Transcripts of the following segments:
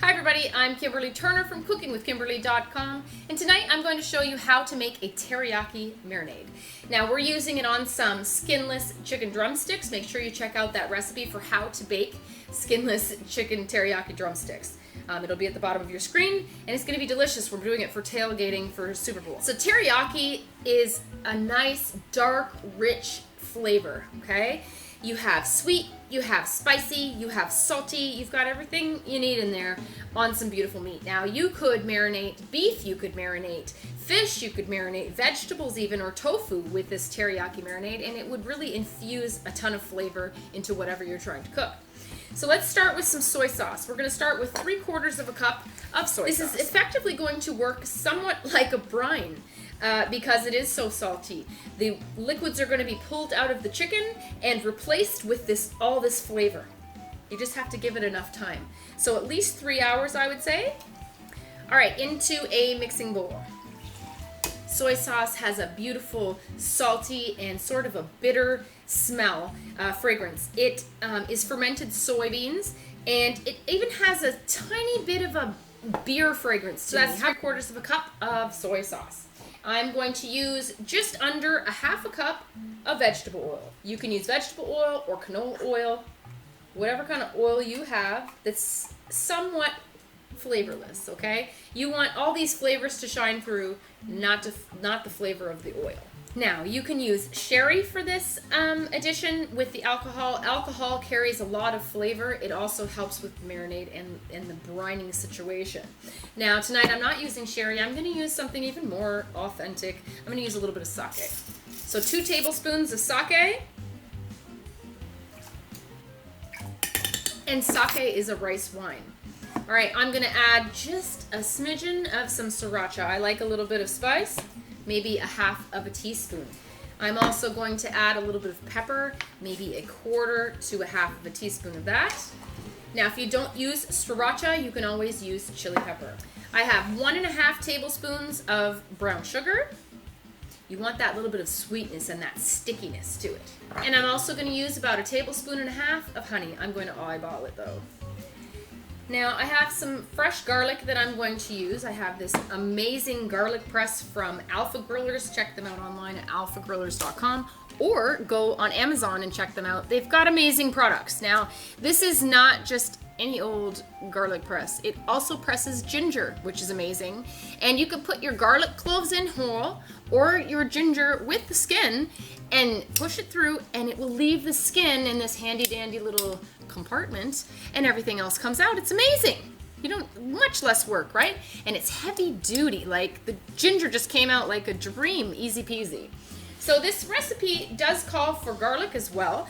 Hi everybody, I'm Kimberly Turner from cookingwithkimberly.com, and tonight I'm going to show you how to make a teriyaki marinade. Now we're using it on some skinless chicken drumsticks. Make sure you check out that recipe for how to bake skinless chicken teriyaki drumsticks. It'll be at the bottom of your screen, and it's going to be delicious. We're doing it for tailgating for Super Bowl. So teriyaki is a nice, dark, rich flavor, okay? You have sweet, you have spicy, you have salty, you've got everything you need in there on some beautiful meat. Now you could marinate beef, you could marinate fish, you could marinate vegetables even, or tofu with this teriyaki marinade, and it would really infuse a ton of flavor into whatever you're trying to cook. So let's start with some soy sauce. We're going to start with 3/4 of a cup of soy sauce. This is effectively going to work somewhat like a brine because it is so salty. The liquids are going to be pulled out of the chicken and replaced with all this flavor. You just have to give it enough time. So at least 3 hours, I would say. All right, into a mixing bowl. Soy sauce has a beautiful salty and sort of a bitter smell, fragrance. It is fermented soybeans, and it even has a tiny bit of a beer fragrance. So that's 3/4 of a cup of soy sauce. I'm going to use just under a half a cup of vegetable oil. You can use vegetable oil or canola oil, whatever kind of oil you have that's somewhat flavorless, okay? You want all these flavors to shine through, not the flavor of the oil. Now, you can use sherry for this addition with the alcohol. Alcohol carries a lot of flavor. It also helps with the marinade and the brining situation. Now, tonight I'm not using sherry. I'm going to use something even more authentic. I'm going to use a little bit of sake. So 2 tablespoons of sake. And sake is a rice wine. All right, I'm going to add just a smidgen of some sriracha. I like a little bit of spice. Maybe a 1/2 teaspoon. I'm also going to add a little bit of pepper, maybe 1/4 to a 1/2 teaspoon of that. Now, if you don't use sriracha, you can always use chili pepper. I have 1½ tablespoons of brown sugar. You want that little bit of sweetness and that stickiness to it. And I'm also going to use about 1.5 tablespoons of honey. I'm going to eyeball it though. Now, I have some fresh garlic that I'm going to use. I have this amazing garlic press from Alpha Grillers. Check them out online at alphagrillers.com or go on Amazon and check them out. They've got amazing products. Now, this is not just any old garlic press. It also presses ginger, which is amazing. And you could put your garlic cloves in whole or your ginger with the skin and push it through, and it will leave the skin in this handy dandy little compartment, and everything else comes out. It's amazing. You don't, much less work, right? And it's heavy duty. Like the ginger just came out like a dream, easy peasy. So this recipe does call for garlic as well.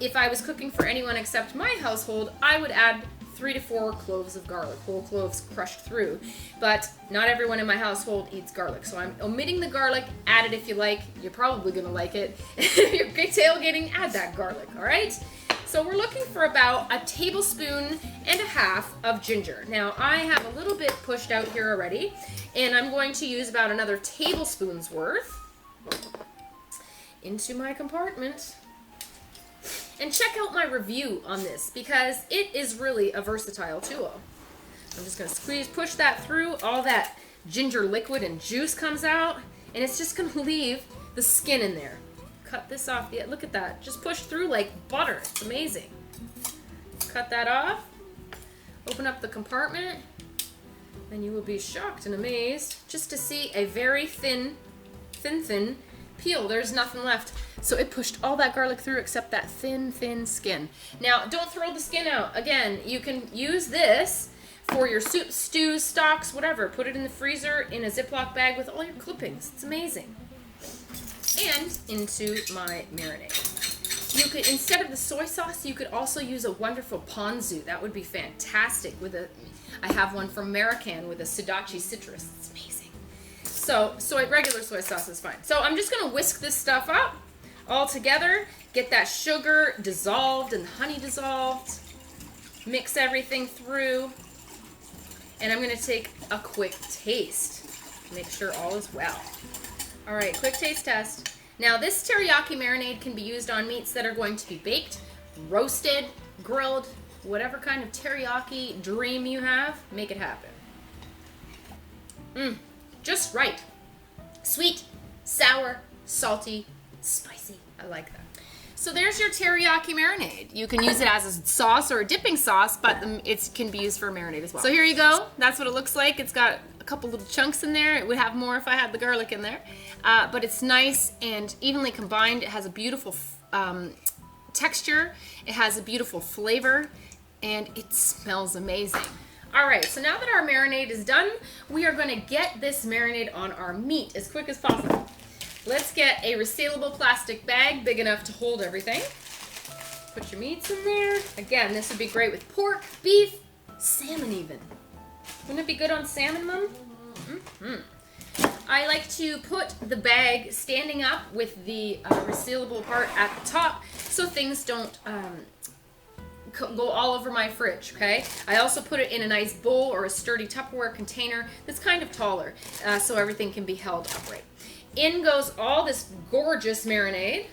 If I was cooking for anyone except my household, I would add 3 to 4 cloves of garlic, whole cloves crushed through. But not everyone in my household eats garlic, so I'm omitting the garlic. Add it if you like. You're probably gonna like it. If you're tailgating, add that garlic, all right? So we're looking for about 1.5 tablespoons of ginger. Now I have a little bit pushed out here already, and I'm going to use about another tablespoon's worth into my compartment. And check out my review on this because it is really a versatile tool. I'm just going to push that through. All that ginger liquid and juice comes out, and it's just going to leave the skin in there. Cut this off. Yeah, look at that. Just push through like butter. It's amazing. Cut that off. Open up the compartment, and you will be shocked and amazed just to see a very thin peel. There's nothing left. So it pushed all that garlic through except that thin skin. Now, don't throw the skin out. Again, you can use this for your soup, stews, stocks, whatever. Put it in the freezer in a Ziploc bag with all your clippings. It's amazing. And into my marinade. You could, instead of the soy sauce, you could also use a wonderful ponzu. That would be fantastic. I have one from American with a sudachi citrus. It's amazing. So regular soy sauce is fine. So I'm just going to whisk this stuff up all together. Get that sugar dissolved and the honey dissolved. Mix everything through. And I'm going to take a quick taste. Make sure all is well. All right, quick taste test. Now this teriyaki marinade can be used on meats that are going to be baked, roasted, grilled, whatever kind of teriyaki dream you have, make it happen. Just right. Sweet, sour, salty, spicy. I like that. So there's your teriyaki marinade. You can use it as a sauce or a dipping sauce, but it can be used for a marinade as well. So here you go. That's what it looks like. It's got a couple little chunks in there. It would have more if I had the garlic in there. But it's nice and evenly combined. It has a beautiful texture. It has a beautiful flavor, and it smells amazing. All right, so now that our marinade is done, we are going to get this marinade on our meat as quick as possible. Let's get a resealable plastic bag big enough to hold everything. Put your meats in there. Again, this would be great with pork, beef, salmon even. Wouldn't it be good on salmon, Mom? I like to put the bag standing up with the resealable part at the top so things don't go all over my fridge, okay? I also put it in a nice bowl or a sturdy Tupperware container that's kind of taller so everything can be held upright. In goes all this gorgeous marinade.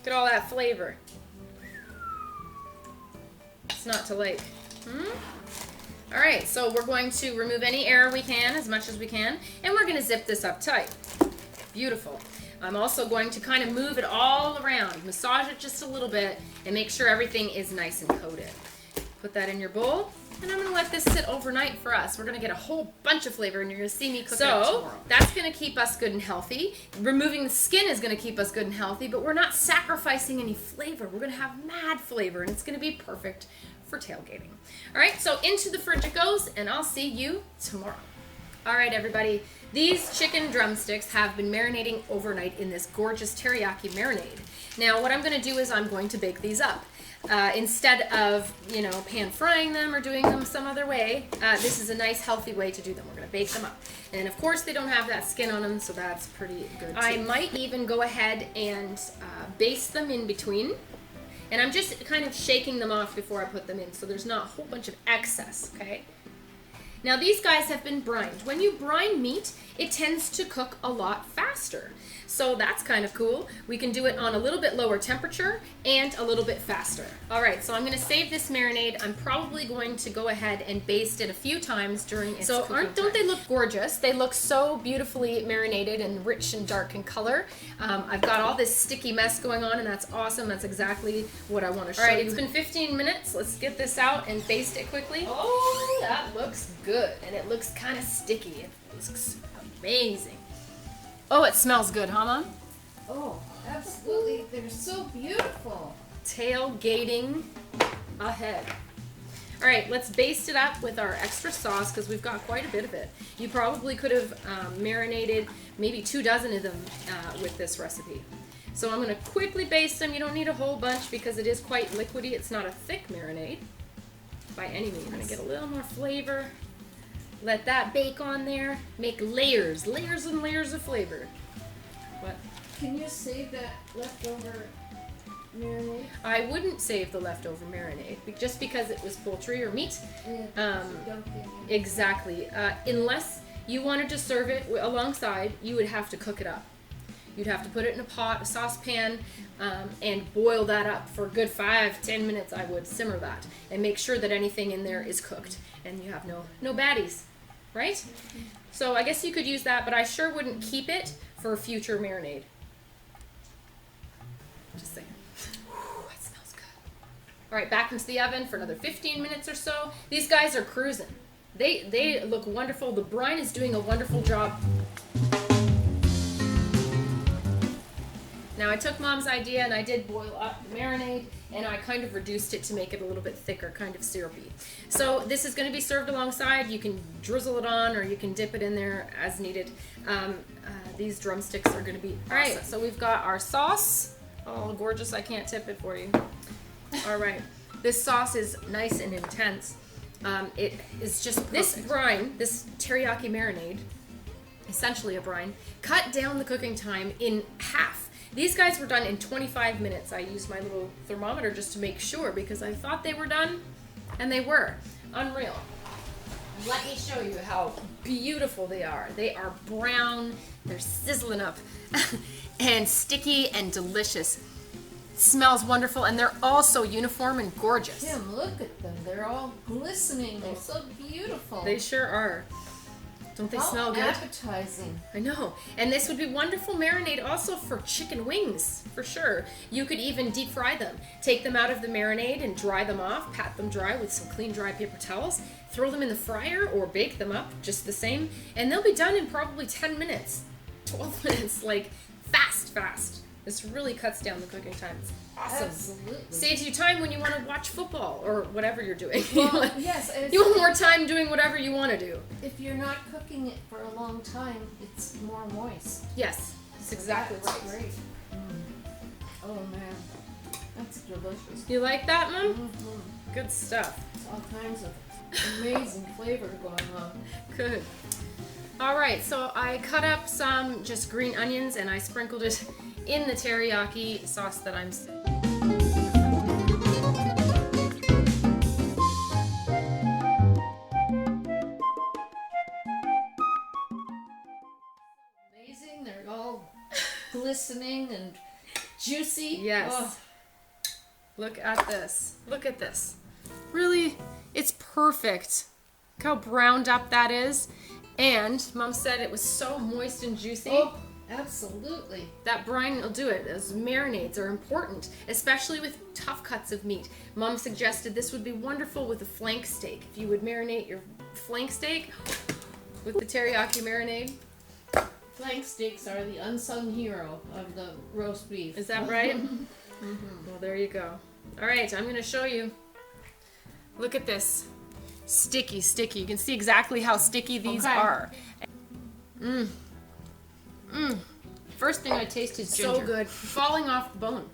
Look at all that flavor. It's not to like. All right, so we're going to remove any air we can, as much as we can, and we're going to zip this up tight. Beautiful. I'm also going to kind of move it all around, massage it just a little bit, and make sure everything is nice and coated. Put that in your bowl, and I'm going to let this sit overnight for us. We're going to get a whole bunch of flavor, and you're going to see me cook it up tomorrow. So that's going to keep us good and healthy. Removing the skin is going to keep us good and healthy, but we're not sacrificing any flavor. We're going to have mad flavor, and it's going to be perfect for tailgating. All right, so into the fridge it goes, and I'll see you tomorrow. All right, everybody. These chicken drumsticks have been marinating overnight in this gorgeous teriyaki marinade. Now, what I'm going to do is I'm going to bake these up. Instead of, pan frying them or doing them some other way, this is a nice healthy way to do them. We're going to bake them up. And of course they don't have that skin on them, so that's pretty good too. I might even go ahead and baste them in between. And I'm just kind of shaking them off before I put them in, so there's not a whole bunch of excess, okay? Now these guys have been brined. When you brine meat, it tends to cook a lot faster. So that's kind of cool. We can do it on a little bit lower temperature and a little bit faster. All right, so I'm going to save this marinade. I'm probably going to go ahead and baste it a few times during its cooking time. Don't they look gorgeous? They look so beautifully marinated and rich and dark in color. I've got all this sticky mess going on, and that's awesome. That's exactly what I want to show you. All right, it's been 15 minutes. Let's get this out and baste it quickly. Oh, that looks good, and it looks kind of sticky. It looks amazing. Oh, it smells good, huh, Mom? Oh, absolutely. They're so beautiful. Tailgating ahead. All right, let's baste it up with our extra sauce because we've got quite a bit of it. You probably could have marinated maybe 24 of them with this recipe. So I'm going to quickly baste them. You don't need a whole bunch because it is quite liquidy. It's not a thick marinade by any means. I'm going to get a little more flavor. Let that bake on there. Make layers and layers of flavor. What? Can you save that leftover marinade? I wouldn't save the leftover marinade just because it was poultry or meat. Yeah, exactly. Unless you wanted to serve it alongside, you would have to cook it up. You'd have to put it in a pot, a saucepan, and boil that up for a good 5-10 minutes. I would simmer that and make sure that anything in there is cooked and you have no baddies, right? Mm-hmm. So I guess you could use that, but I sure wouldn't keep it for a future marinade. Just saying. Whew, that smells good. All right, back into the oven for another 15 minutes or so. These guys are cruising. They look wonderful. The brine is doing a wonderful job. Now I took Mom's idea and I did boil up the marinade and I kind of reduced it to make it a little bit thicker, kind of syrupy. So this is going to be served alongside. You can drizzle it on or you can dip it in there as needed. These drumsticks are going to be awesome. All right, so we've got our sauce. Oh, gorgeous. I can't tip it for you. All right. This sauce is nice and intense. It is just perfect. This brine, this teriyaki marinade, essentially a brine, cut down the cooking time in half. These guys were done in 25 minutes. I used my little thermometer just to make sure because I thought they were done, and they were. Unreal. Let me show you how beautiful they are. They are brown, they're sizzling up, and sticky and delicious. Smells wonderful, and they're all so uniform and gorgeous. Kim, look at them. They're all glistening. They're so beautiful. They sure are. Don't they How smell good? appetizing. I know. And this would be wonderful marinade also for chicken wings, for sure. You could even deep fry them. Take them out of the marinade and dry them off, pat them dry with some clean dry paper towels, throw them in the fryer or bake them up just the same, and they'll be done in probably 10 minutes, 12 minutes, like fast. This really cuts down the cooking time. It's awesome. Absolutely. Saves you time when you want to watch football or whatever you're doing. Well, yes. You want more time doing whatever you want to do. If you're not cooking it for a long time, it's more moist. Yes, that's exactly That's right. great. Oh man, that's delicious. You like that, Mom? Mm-hmm. Good stuff. It's all kinds of amazing flavor going on. Good. All right, so I cut up some just green onions and I sprinkled it in the teriyaki sauce that I'm Amazing. They're all glistening and juicy. Yes. Oh, Look at this. Look at this. Really, it's perfect. Look how browned up that is. And Mom said it was so moist and juicy. oh, absolutely. That brine will do it. Those marinades are important, especially with tough cuts of meat. Mom suggested this would be wonderful with a flank steak. If you would marinate your flank steak with the teriyaki marinade. Flank steaks are the unsung hero of the roast beef. Is that right? Well, there you go. All right, I'm going to show you. Look at this. Sticky. You can see exactly how sticky these Okay. are. First thing I taste is ginger. So good. Falling off the bone.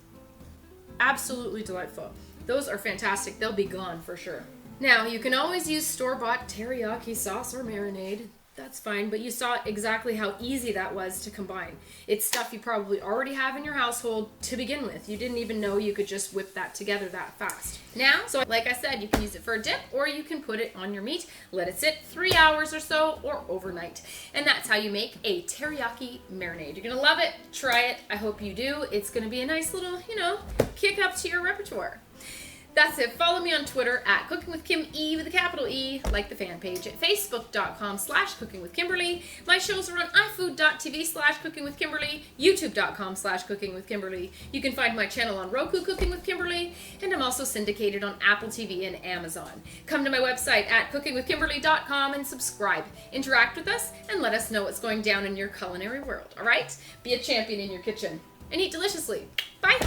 Absolutely delightful. Those are fantastic. They'll be gone for sure. Now, you can always use store-bought teriyaki sauce or marinade. That's fine, but you saw exactly how easy that was to combine. It's stuff you probably already have in your household to begin with. You didn't even know you could just whip that together that fast. Now, so like I said, you can use it for a dip or you can put it on your meat, let it sit 3 hours or so or overnight. And that's how you make a teriyaki marinade. You're gonna love it, try it, I hope you do. It's gonna be a nice little, kick up to your repertoire. That's it. Follow me on Twitter at Cooking with Kim E with a capital E. Like the fan page at facebook.com/cookingwithkimberly. My shows are on ifood.tv/cookingwithkimberly, youtube.com/cookingwithkimberly. You can find my channel on Roku, Cooking with Kimberly, and I'm also syndicated on Apple TV and Amazon. Come to my website at cookingwithkimberly.com and subscribe. Interact with us and let us know what's going down in your culinary world. All right? Be a champion in your kitchen and eat deliciously. Bye.